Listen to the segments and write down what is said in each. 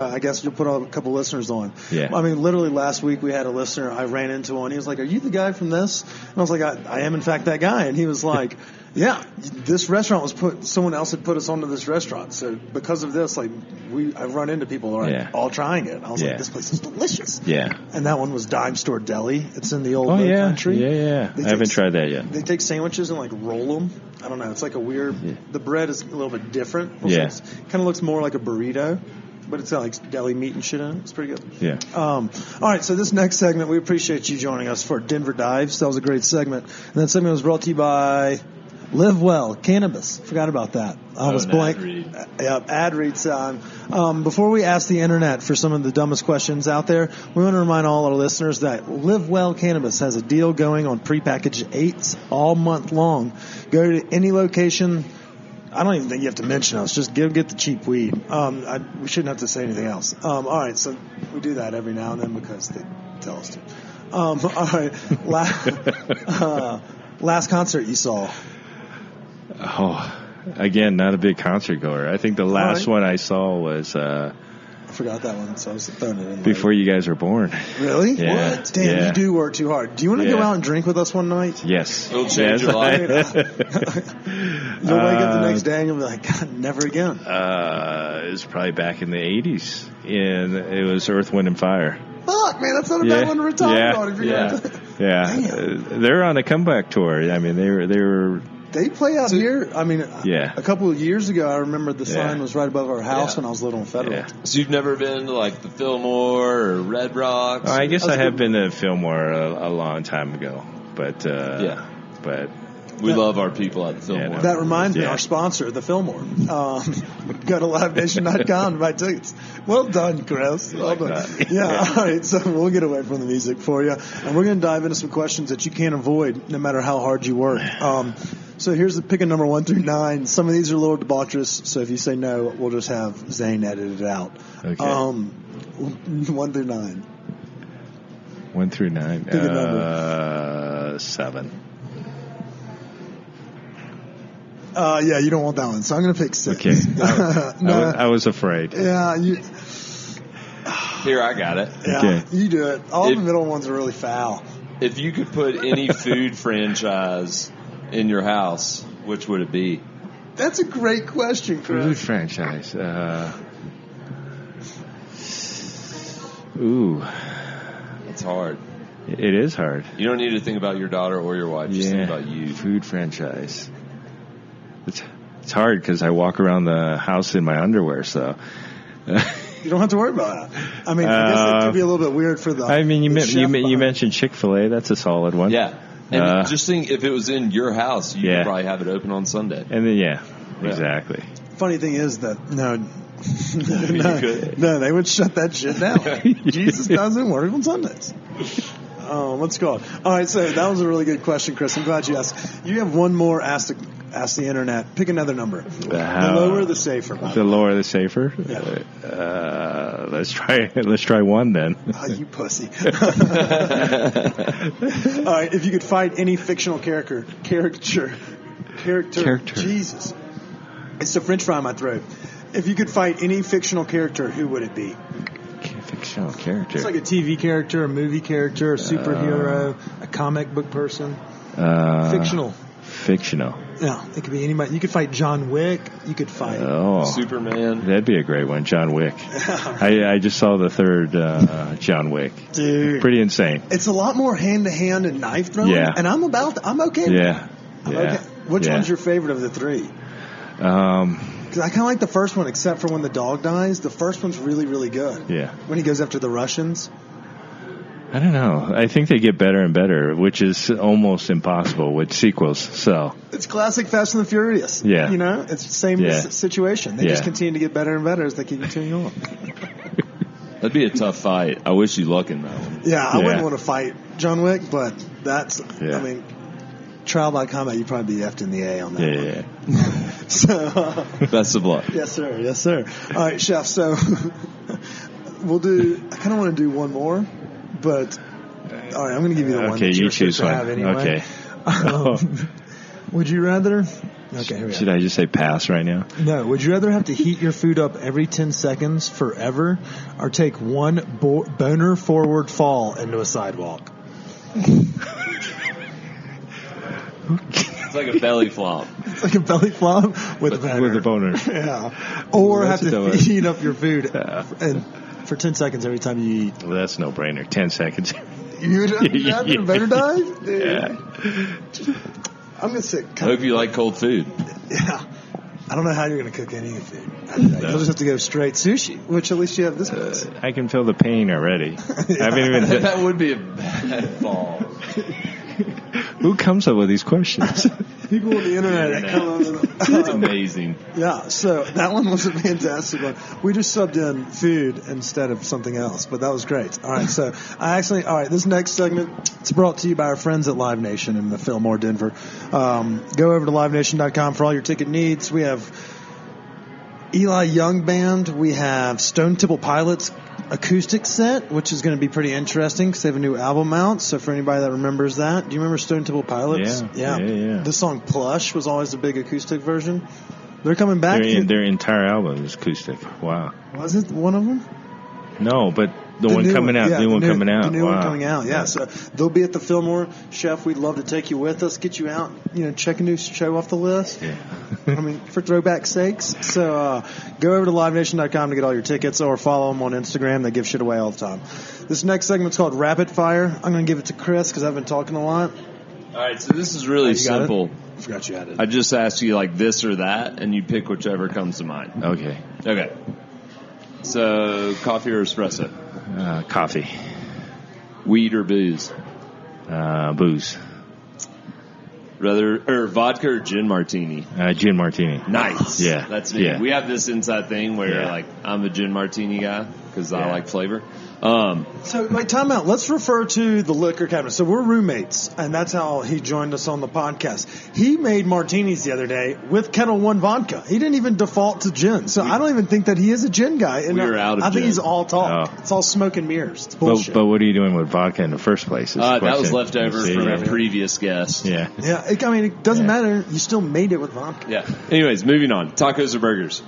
I guess you'll put a couple listeners on. Yeah. I mean, literally last week we had a listener I ran into on. He was like, "Are you the guy from this?" And I was like, I am in fact that guy. And he was like, "Yeah, this restaurant someone else had put us onto this restaurant. So because of this, like I've run into people all trying it. I was like, this place is delicious." Yeah. And that one was Dime Store Deli. It's in the old Low Country. Yeah. I haven't tried that yet. They take sandwiches and like roll them. I don't know. It's like a weird. Yeah. The bread is a little bit different. Yeah. It kind of looks more like a burrito. But it's got like deli meat and shit in it. It's pretty good. Yeah. All right, so this next segment, we appreciate you joining us for Denver Dives. That was a great segment. And that segment was brought to you by Live Well Cannabis. Forgot about that. I was blank. Ad read sound. Before we ask the internet for some of the dumbest questions out there, we want to remind all our listeners that Live Well Cannabis has a deal going on prepackaged 8s all month long. Go to any location. I don't even think you have to mention us. Just get the cheap weed. We shouldn't have to say anything else. All right, so we do that every now and then because they tell us to. All right, last concert you saw. Oh, again, not a big concert goer. I think the last one I saw was. I forgot that one, so I was throwing it in. Before you guys were born. Really? Yeah. What? Damn, you do work too hard. Do you want to go out and drink with us one night? Yes. It'll change your life. You'll wake up the next day and you'll be like, God, never again. It was probably back in the 80s, and it was Earth, Wind, and Fire. Fuck, man, that's not a bad one to retire on. If you're They're on a comeback tour. I mean, they were. They play out here. I mean, a couple of years ago, I remember the sign was right above our house when I was little in Federal. Yeah. So you've never been to like the Fillmore or Red Rocks? I guess I have been to Fillmore a long time ago, but we love our people at the Fillmore. Yeah. That reminds me, our sponsor, the Fillmore. Go to livenation.com to buy tickets. Well done, Chris. Well done. All right, so we'll get away from the music for you, and we're going to dive into some questions that you can't avoid no matter how hard you work. So here's the pick a number 1 through 9. Some of these are a little debaucherous, so if you say no, we'll just have Zane edit it out. Okay. 1 through 9. 1 through 9. Pick a number. 7. You don't want that one, so I'm going to pick 6. Okay. I was afraid. Yeah. Here, I got it. Yeah, okay. You do it. All the middle ones are really foul. If you could put any food franchise in your house, which would it be? That's a great question, Chris. Food franchise. Ooh. It's hard. It is hard. You don't need to think about your daughter or your wife. Just think about you. Food franchise. It's hard because I walk around the house in my underwear, so. You don't have to worry about that. I mean, I guess it could be a little bit weird for the. I mean, you mentioned Chick-fil-A. That's a solid one. Yeah. And just think, if it was in your house, you could probably have it open on Sunday. And then, exactly. Funny thing is that, no, they would shut that shit down. Jesus doesn't work on Sundays. What's called? All right, so that was a really good question, Chris. I'm glad you asked. You have one more ask the internet. Pick another number. The lower, the safer. The lower, the safer. Yeah. Let's try 1 then. Oh, you pussy. All right, if you could fight any fictional character. Jesus, it's a French fry in my throat. If you could fight any fictional character, who would it be? Fictional character. It's like a TV character, a movie character, a superhero, a comic book person. Fictional. Yeah, it could be anybody. You could fight John Wick. You could fight Superman. That'd be a great one, John Wick. I just saw the third John Wick. Dude, pretty insane. It's a lot more hand to hand and knife throwing. Yeah, and I'm okay with that. Okay. Which one's your favorite of the 3? Because I kind of like the first one, except for when the dog dies. The first one's really, really good. Yeah. When he goes after the Russians. I don't know. I think they get better and better, which is almost impossible with sequels. So it's classic Fast and the Furious. Yeah. You know, it's the same situation. They just continue to get better and better as they keep continuing on. That'd be a tough fight. I wish you luck in that one. Yeah, I wouldn't want to fight John Wick, but that's, I mean, trial by combat, you'd probably be effed in the A on that one. Yeah. So, best of luck. Yes, sir. Yes, sir. All right, Chef, so we'll do, I kind of want to do one more, but all right, I'm going to give you the one that you choose one. anyway. Okay. Would you rather Okay, here we Should go. I just say pass right now? No. Would you rather have to heat your food up every 10 seconds forever or take one boner forward fall into a sidewalk? It's like a belly flop. It's like a belly flop with a boner. With a boner. Yeah. Or That's have to dumb. heat up your food and for 10 seconds every time you eat. Well, that's no brainer. 10 seconds. You would have a boner dive? Dude. Yeah. I'm going to say... I hope you like cold food. Yeah. I don't know how you're going to cook any food. You'll just have to go straight sushi, which at least you have this place. I can feel the pain already. I haven't even. That would be a bad fall. Who comes up with these questions? People on the internet. It's amazing. Yeah, so that one was a fantastic one. We just subbed in food instead of something else, but that was great. All right, so this next segment, it's brought to you by our friends at Live Nation in the Fillmore, Denver. Go over to livenation.com for all your ticket needs. We have Eli Young Band. We have Stone Temple Pilots acoustic set, which is going to be pretty interesting because they have a new album out. So for anybody that remembers that, do you remember Stone Temple Pilots? Yeah. The song Plush was always the big acoustic version. They're coming back. Their entire album is acoustic. Wow. Was it one of them? No, but the one coming out. The new one coming out. The new wow. one coming out, yeah. So they'll be at the Fillmore. Chef, we'd love to take you with us, get you out, check a new show off the list. Yeah. I mean, for throwback sakes. So go over to livenation.com to get all your tickets or follow them on Instagram. They give shit away all the time. This next segment's called Rapid Fire. I'm going to give it to Chris because I've been talking a lot. All right, so this is really simple. I forgot you had it. I just asked you like this or that, and you pick whichever comes to mind. Okay. Okay. So, coffee or espresso? Coffee. Weed or booze? Booze. Vodka or gin martini? Gin martini. Nice. Yeah. That's me. Yeah. We have this inside thing where I'm a gin martini guy because I like flavor. So, time out. Let's refer to the liquor cabinet. So we're roommates, and that's how he joined us on the podcast. He made martinis the other day with Kettle One vodka. He didn't even default to gin. So I don't even think that he is a gin guy. And we were out of I think gin. he's all talk. Oh. It's all smoke and mirrors. It's bullshit. But what are you doing with vodka in the first place? That was left over from our previous guest. Yeah. Yeah. It doesn't matter. You still made it with vodka. Yeah. Anyways, moving on. Tacos or burgers?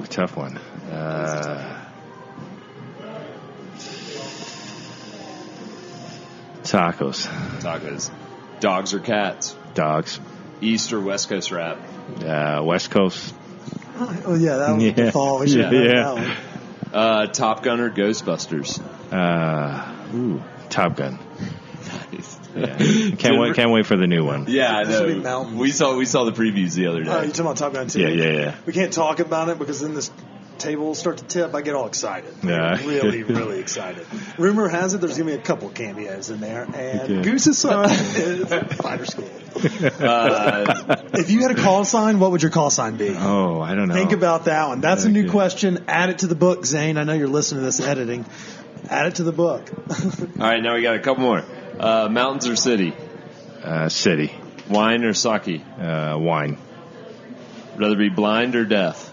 Tough one. Tacos. Dogs or cats? Dogs. East or West Coast rap? West Coast. Oh, yeah. That was a default. We should have done that one. Top Gun or Ghostbusters? Top Gun. Nice. Yeah. Can't wait for the new one. Yeah, I This will be know. mountains. We saw the previews the other day. You're talking about Top Gun 2? Yeah. We can't talk about it because then this table will start to tip. I get all excited. Yeah. Really, really excited. Rumor has it there's going to be a couple cameos in there. And Okay. Goose's son is fighter school. If you had a call sign, what would your call sign be? Oh, I don't know. Think about that one. That's a new Okay. question. Add it to the book, Zane. I know you're listening to this editing. Add it to the book. All right, now we got a couple more. Mountains or city? City. Wine or sake? Wine. Rather be blind or deaf?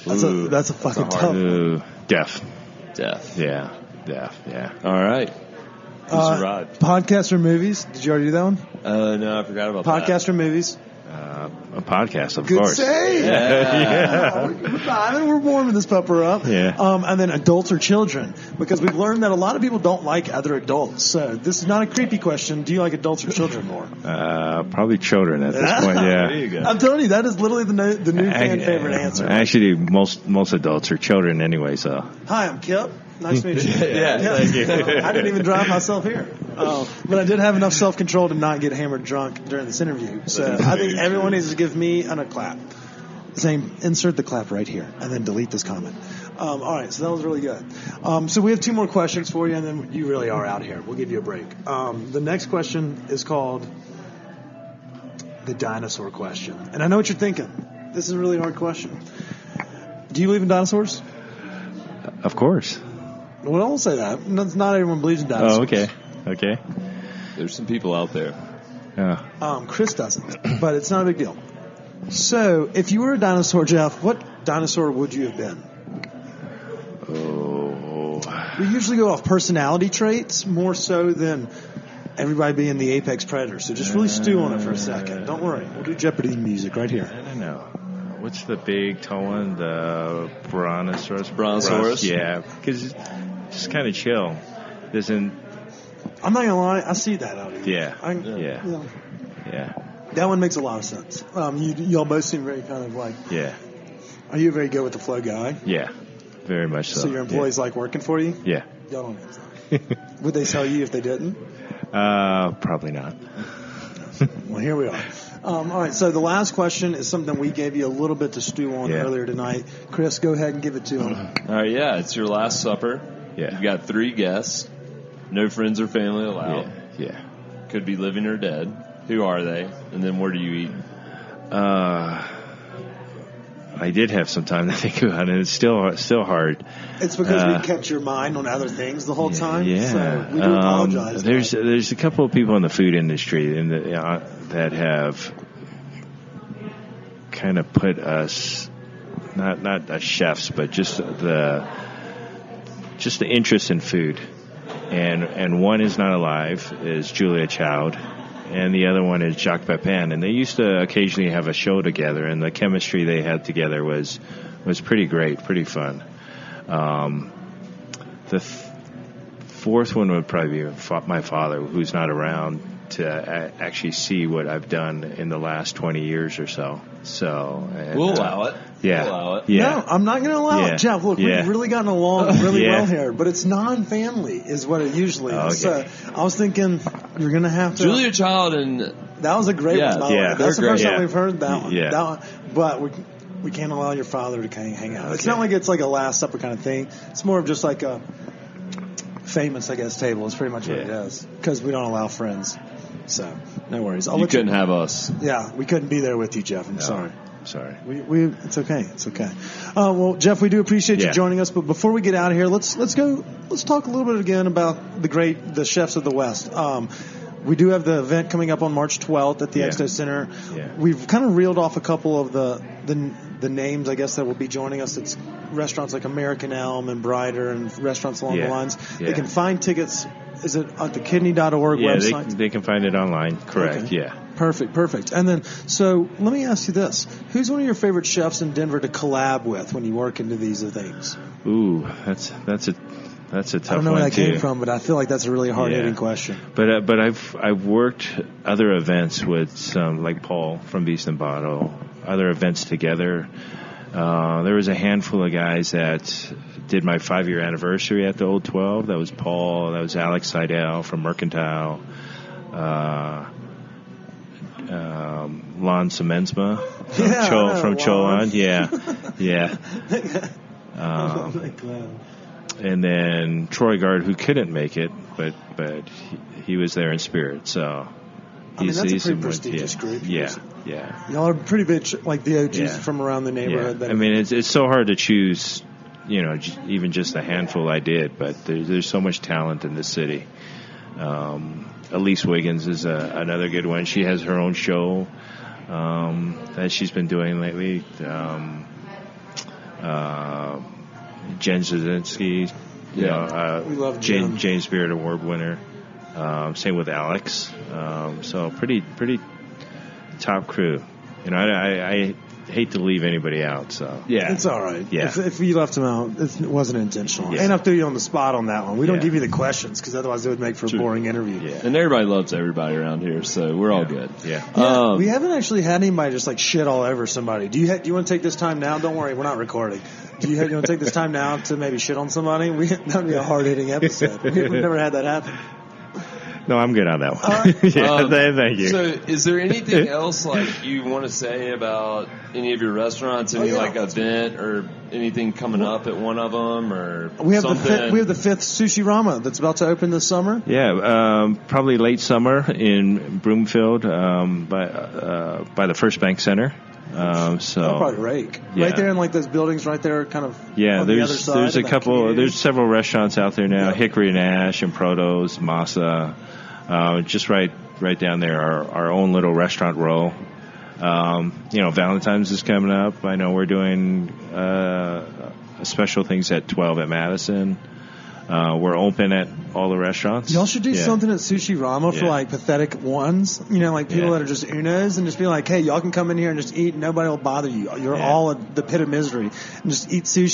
That's a fucking tough one. Deaf. Deaf. Yeah. Deaf. Yeah. All right. Who survived? Podcast or movies? Did you already do that one? No, I forgot about that. Podcast or movies? A podcast, of Good course. save. Yeah. We're vibing. We're warming this pupper up. Yeah. And then adults or children, because we've learned that a lot of people don't like other adults. So this is not a creepy question. Do you like adults or children more? Probably children at this point. Yeah. There you go. I'm telling you, that is literally the new fan favorite answer. Actually, most adults are children anyway. So. Hi, I'm Kip. Nice to meet you. Yeah, thank you. I didn't even drive myself here. But I did have enough self-control to not get hammered drunk during this interview. So I think everyone needs to give me a clap. Zane, insert the clap right here and then delete this comment. All right, so that was really good. So we have two more questions for you, and then you really are out here. We'll give you a break. The next question is called the dinosaur question. And I know what you're thinking. This is a really hard question. Do you believe in dinosaurs? Of course. Well, I won't say that. Not everyone believes in dinosaurs. Oh, okay. There's some people out there. Yeah. Chris doesn't, but it's not a big deal. So, if you were a dinosaur, Jeff, what dinosaur would you have been? Oh. We usually go off personality traits more so than everybody being the apex predator. So just really stew on it for a second. Don't worry. We'll do Jeopardy music right here. I don't know. What's the big tall one? The Brontosaurus? Brontosaurus? Yeah, because it's just kind of chill. Doesn't... I'm not going to lie. I see that out here. Yeah. That one makes a lot of sense. Y'all both seem very kind of like... Yeah. Are you a very go with the flow guy? Yeah, very much so. So your employees like working for you? Yeah. Y'all don't have Would they tell you if they didn't? Probably not. Well, here we are. All right, so the last question is something we gave you a little bit to stew on earlier tonight. Chris, go ahead and give it to him. All right, it's your last supper. Yeah. You've got 3 guests. No friends or family allowed. Yeah. Could be living or dead. Who are they? And then where do you eat? I did have some time to think about it. It's still hard. It's because we kept your mind on other things the whole time. Yeah. So we do apologize. There's a couple of people in the food industry that have kind of put us, not as chefs, but just the interest in food. And one is not alive, is Julia Child, and the other one is Jacques Pepin. And they used to occasionally have a show together, and the chemistry they had together was pretty great, pretty fun. The fourth one would probably be my father, who's not around to actually see what I've done in the last 20 years or so. We'll allow it. Yeah. We'll allow it. Yeah. No, I'm not going to allow it. Jeff, look, we've really gotten along really well here, but it's non-family is what it usually is. Okay. So I was thinking you're going to have to... Julia Child and... That was a great one, by the way. That's the first time we've heard that one. Yeah. That one. But we can't allow your father to kind of hang out. Okay. It's not like it's like a Last Supper kind of thing. It's more of just like a famous, I guess, table is pretty much what it is. Because we don't allow friends. So, no worries. You couldn't have us. Yeah, we couldn't be there with you, Jeff. I'm sorry. Sorry. It's okay. It's okay. Well, Jeff, we do appreciate you joining us. But before we get out of here, let's talk a little bit again about the chefs of the West. We do have the event coming up on March 12th at the Expo Center. Yeah. We've kind of reeled off a couple of the names, I guess, that will be joining us. It's restaurants like American Elm and Brighter and restaurants along the lines. Yeah. They can find tickets. Is it at the kidney.org website? They can find it online. Correct. Okay. Yeah. Perfect. And then, so let me ask you this: who's one of your favorite chefs in Denver to collab with when you work into these things? Ooh, that's a tough one. I don't know where that came from, but I feel like that's a really hard-hitting question. But I've worked other events with some, like Paul from Beast and Bottle, other events together. There was a handful of guys that did my 5-year anniversary at the Old 12. That was Paul. That was Alex Seidel from Mercantile. Lon Semensma from Cholon. Yeah. And then Troy Gard, who couldn't make it, but he was there in spirit. So that's a pretty prestigious group. Yeah. Y'all are pretty big, like the OGs from around the neighborhood. Yeah. I mean, it's so hard to choose, even just a handful I did, but there's so much talent in this city. Elise Wiggins is another good one. She has her own show that she's been doing lately. Jen Zazinski, we love Jen. James Beard Award winner. Same with Alex. So pretty top crew. I hate to leave anybody out. So it's all right. Yeah. If you left them out, it wasn't intentional. And I threw you on the spot on that one. We don't give you the questions because otherwise it would make for a boring interview. Yeah. And everybody loves everybody around here, so we're all good. Yeah. We haven't actually had anybody just like shit all over somebody. Do you want to take this time now? Don't worry, we're not recording. Do you want to take this time now to maybe shit on somebody? That would be a hard-hitting episode. We've never had that happen. No, I'm good on that one. Thank you. So is there anything else like you want to say about any of your restaurants, any like event or anything coming up at one of them or we have something? We have the 5th Sushi-Rama that's about to open this summer. Yeah, probably late summer in Broomfield by the First Bank Center. Probably Rake. Yeah. Right there in like those buildings right there kind of on the other side. There's a couple, there's several restaurants out there now, Hickory and Ash and Protos, Masa. Just right down there, our own little restaurant row. Valentine's is coming up. I know we're doing special things at 12 at Madison. We're open at all the restaurants. Y'all should do something at Sushi-Rama for like pathetic ones, like people that are just unos, and just be like, hey, y'all can come in here and just eat. Nobody will bother you. You're all at the pit of misery, and just eat sushi.